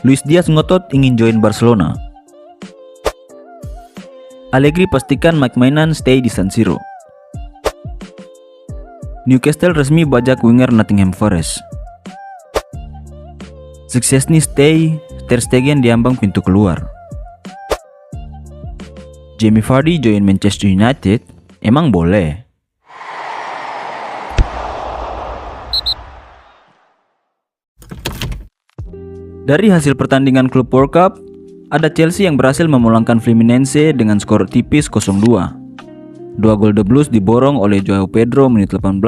Luis Diaz ngotot ingin join Barcelona. Allegri pastikan McMahon stay di San Siro. Newcastle resmi bajak winger Nottingham Forest. Szczęsny stay, Ter Stegen diambang pintu keluar. Jamie Vardy join Manchester United, emang boleh? Dari hasil pertandingan klub World Cup, ada Chelsea yang berhasil memulangkan Fluminense dengan skor tipis 0-2. Dua gol The Blues diborong oleh Joao Pedro menit 18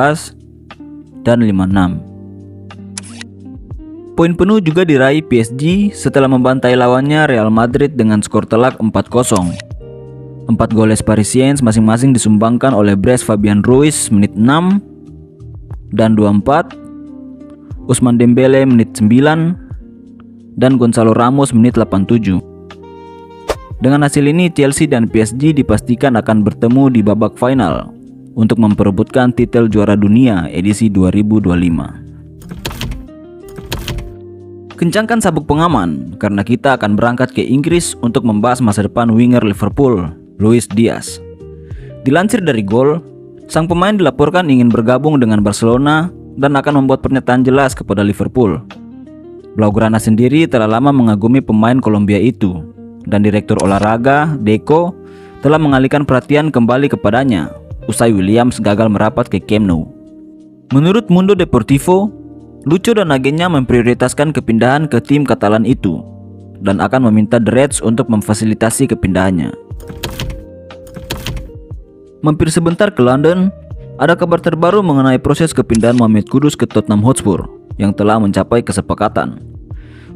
dan 56. Poin penuh juga diraih PSG setelah membantai lawannya Real Madrid dengan skor telak 4-0. 4 goles Parisiens masing-masing disumbangkan oleh Brice Fabian Ruiz menit 6 dan 24, Ousmane Dembele menit 9, dan Gonzalo Ramos menit 87. Dengan hasil ini Chelsea dan PSG dipastikan akan bertemu di babak final untuk memperebutkan titel juara dunia edisi 2025. Kencangkan sabuk pengaman karena kita akan berangkat ke Inggris untuk membahas masa depan winger Liverpool, Luis Diaz. Dilansir dari Goal, sang pemain dilaporkan ingin bergabung dengan Barcelona dan akan membuat pernyataan jelas kepada Liverpool. Blaugrana sendiri telah lama mengagumi pemain Kolombia itu, dan Direktur Olahraga, Deco, telah mengalihkan perhatian kembali kepadanya usai Williams gagal merapat ke Camp Nou. Menurut Mundo Deportivo, Lucho dan agennya memprioritaskan kepindahan ke tim Katalan itu dan akan meminta The Reds untuk memfasilitasi kepindahannya. Mampir sebentar ke London, ada kabar terbaru mengenai proses kepindahan Mohamed Kudus ke Tottenham Hotspur yang telah mencapai kesepakatan.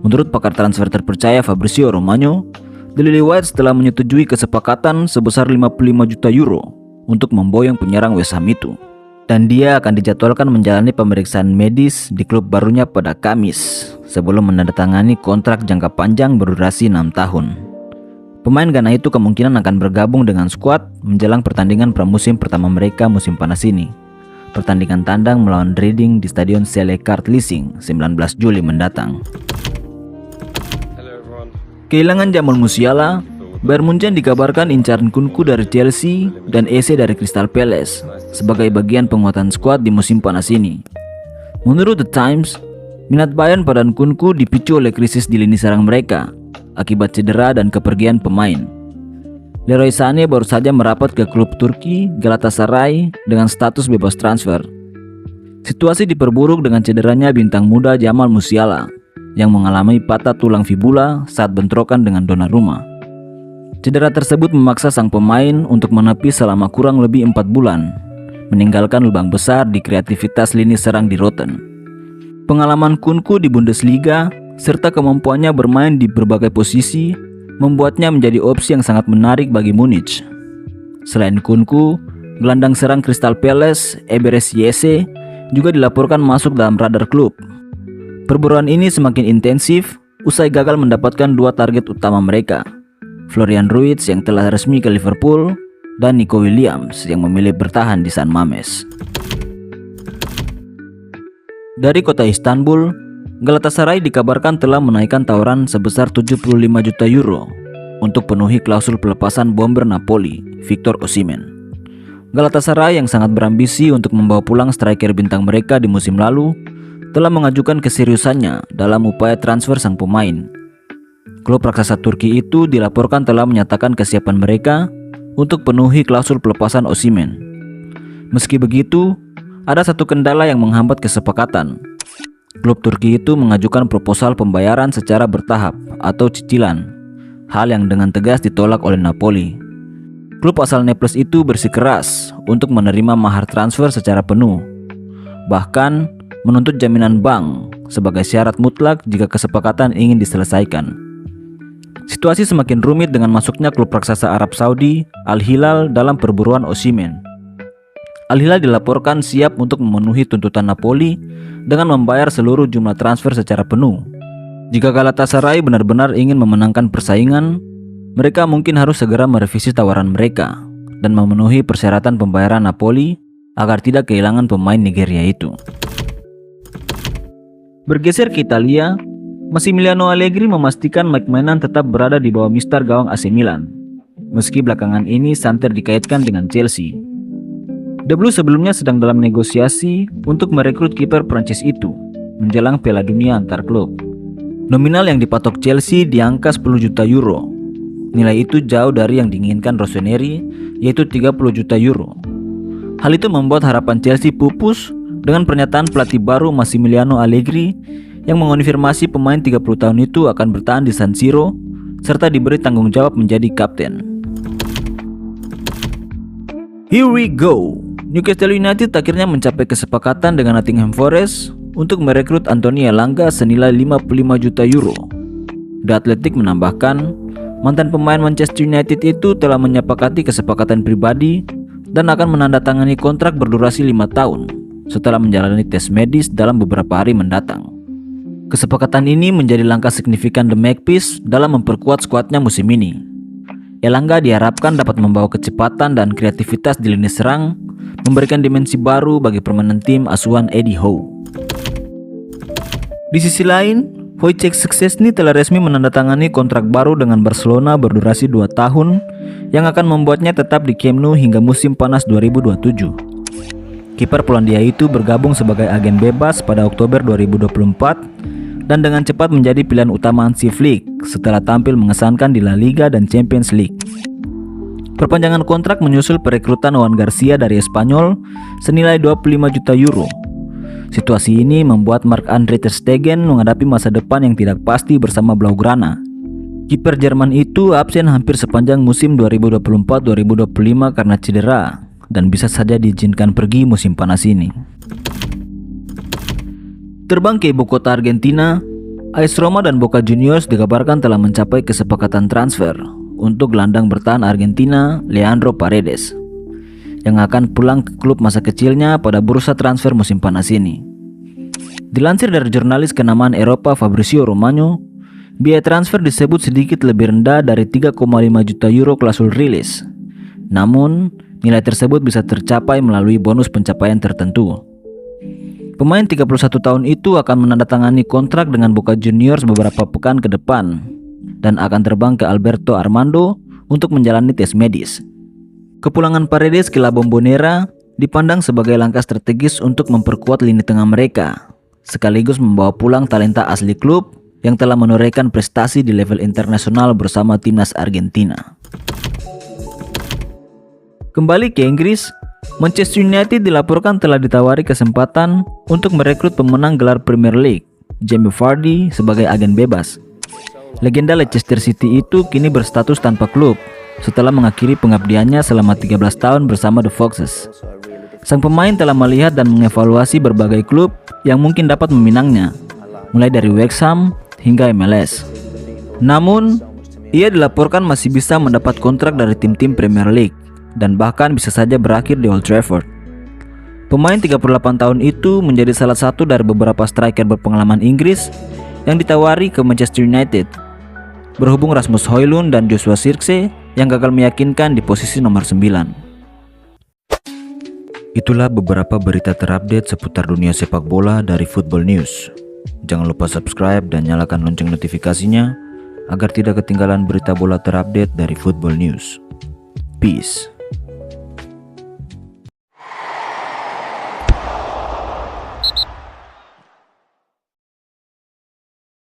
Menurut pakar transfer terpercaya Fabrizio Romano, The Lily Whites telah menyetujui kesepakatan sebesar 55 juta euro untuk memboyong penyerang West Ham itu. Dan dia akan dijadwalkan menjalani pemeriksaan medis di klub barunya pada Kamis sebelum menandatangani kontrak jangka panjang berdurasi 6 tahun. Pemain Ghana itu kemungkinan akan bergabung dengan skuad menjelang pertandingan pramusim pertama mereka musim panas ini. Pertandingan tandang melawan Reading di Stadion Selekart Leasing 19 Juli mendatang. Kehilangan Jamal Musiala, Bayern Munchen dikabarkan incaran Kunku dari Chelsea dan Eze dari Crystal Palace sebagai bagian penguatan skuad di musim panas ini. Menurut The Times, minat Bayern pada Kunku dipicu oleh krisis di lini serang mereka akibat cedera dan kepergian pemain. Leroy Sané baru saja merapat ke klub Turki Galatasaray dengan status bebas transfer. Situasi diperburuk dengan cederanya bintang muda Jamal Musiala yang mengalami patah tulang fibula saat bentrokan dengan Donnarumma. Cedera tersebut memaksa sang pemain untuk menepi selama kurang lebih 4 bulan, meninggalkan lubang besar di kreativitas lini serang di Rotten. Pengalaman Kunku di Bundesliga serta kemampuannya bermain di berbagai posisi membuatnya menjadi opsi yang sangat menarik bagi Munich. Selain Kunku, gelandang serang Crystal Palace, Eberechi Eze, juga dilaporkan masuk dalam radar klub. Perburuan ini semakin intensif usai gagal mendapatkan 2 target utama mereka, Florian Ruiz yang telah resmi ke Liverpool dan Nico Williams yang memilih bertahan di San Mamés. Dari kota Istanbul, Galatasaray dikabarkan telah menaikkan tawaran sebesar 75 juta euro untuk penuhi klausul pelepasan bomber Napoli, Victor Osimhen. Galatasaray yang sangat berambisi untuk membawa pulang striker bintang mereka di musim lalu telah mengajukan keseriusannya dalam upaya transfer sang pemain. Klub raksasa Turki itu dilaporkan telah menyatakan kesiapan mereka untuk penuhi klausul pelepasan Osimhen. Meski begitu, ada satu kendala yang menghambat kesepakatan. Klub Turki itu mengajukan proposal pembayaran secara bertahap atau cicilan, hal yang dengan tegas ditolak oleh Napoli. Klub asal Naples itu bersikeras untuk menerima mahar transfer secara penuh, bahkan menuntut jaminan bank sebagai syarat mutlak jika kesepakatan ingin diselesaikan. Situasi semakin rumit dengan masuknya klub raksasa Arab Saudi, Al Hilal, dalam perburuan Osimhen. Al Hilal dilaporkan siap untuk memenuhi tuntutan Napoli dengan membayar seluruh jumlah transfer secara penuh. Jika Galatasaray benar-benar ingin memenangkan persaingan, mereka mungkin harus segera merevisi tawaran mereka dan memenuhi persyaratan pembayaran Napoli agar tidak kehilangan pemain Nigeria itu. Bergeser ke Italia, Massimiliano Allegri memastikan McMahon tetap berada di bawah mister gawang AC Milan, meski belakangan ini santer dikaitkan dengan Chelsea. The Blues sebelumnya sedang dalam negosiasi untuk merekrut kiper Prancis itu menjelang Piala Dunia antar klub. Nominal yang dipatok Chelsea di angka 10 juta euro. Nilai itu jauh dari yang diinginkan Rossoneri, yaitu 30 juta euro. Hal itu membuat harapan Chelsea pupus dengan pernyataan pelatih baru Massimiliano Allegri yang mengonfirmasi pemain 30 tahun itu akan bertahan di San Siro serta diberi tanggung jawab menjadi kapten. Here we go. Newcastle United akhirnya mencapai kesepakatan dengan Nottingham Forest untuk merekrut Anthony Elanga senilai 55 juta euro. The Athletic menambahkan, mantan pemain Manchester United itu telah menyepakati kesepakatan pribadi dan akan menandatangani kontrak berdurasi 5 tahun setelah menjalani tes medis dalam beberapa hari mendatang. Kesepakatan ini menjadi langkah signifikan The Magpies dalam memperkuat skuadnya musim ini. Elanga diharapkan dapat membawa kecepatan dan kreativitas di lini serang, memberikan dimensi baru bagi permainan tim asuhan Eddie Howe. Di sisi lain, Wojciech Szczęsny telah resmi menandatangani kontrak baru dengan Barcelona berdurasi 2 tahun yang akan membuatnya tetap di Camp Nou hingga musim panas 2027. Kiper Polandia itu bergabung sebagai agen bebas pada Oktober 2024 dan dengan cepat menjadi pilihan utama Hansi Flick setelah tampil mengesankan di La Liga dan Champions League. Perpanjangan kontrak menyusul perekrutan Juan Garcia dari Espanyol senilai 25 juta euro. Situasi ini membuat Marc-Andre ter Stegen menghadapi masa depan yang tidak pasti bersama Blaugrana. Kiper Jerman itu absen hampir sepanjang musim 2024-2025 karena cedera dan bisa saja diizinkan pergi musim panas ini. Terbang ke ibu kota Argentina, AS Roma dan Boca Juniors dikabarkan telah mencapai kesepakatan transfer untuk gelandang bertahan Argentina Leandro Paredes yang akan pulang ke klub masa kecilnya pada bursa transfer musim panas ini. Dilansir dari jurnalis kenamaan Eropa Fabrizio Romano, biaya transfer disebut sedikit lebih rendah dari 3,5 juta euro klausul rilis. Namun, nilai tersebut bisa tercapai melalui bonus pencapaian tertentu. Pemain 31 tahun itu akan menandatangani kontrak dengan Boca Juniors beberapa pekan ke depan dan akan terbang ke Alberto Armando untuk menjalani tes medis. Kepulangan Paredes ke La Bombonera dipandang sebagai langkah strategis untuk memperkuat lini tengah mereka, sekaligus membawa pulang talenta asli klub yang telah menorehkan prestasi di level internasional bersama timnas Argentina. Kembali ke Inggris, Manchester United dilaporkan telah ditawari kesempatan untuk merekrut pemenang gelar Premier League, Jamie Vardy, sebagai agen bebas. Legenda Leicester City itu kini berstatus tanpa klub setelah mengakhiri pengabdiannya selama 13 tahun bersama The Foxes. Sang pemain telah melihat dan mengevaluasi berbagai klub yang mungkin dapat meminangnya, mulai dari West Ham hingga MLS. Namun, ia dilaporkan masih bisa mendapat kontrak dari tim-tim Premier League dan bahkan bisa saja berakhir di Old Trafford. Pemain 38 tahun itu menjadi salah satu dari beberapa striker berpengalaman Inggris yang ditawari ke Manchester United, berhubung Rasmus Højlund dan Joshua Zirkzee yang gagal meyakinkan di posisi nomor 9. Itulah beberapa berita terupdate seputar dunia sepak bola dari Football News. Jangan lupa subscribe dan nyalakan lonceng notifikasinya agar tidak ketinggalan berita bola terupdate dari Football News. Peace.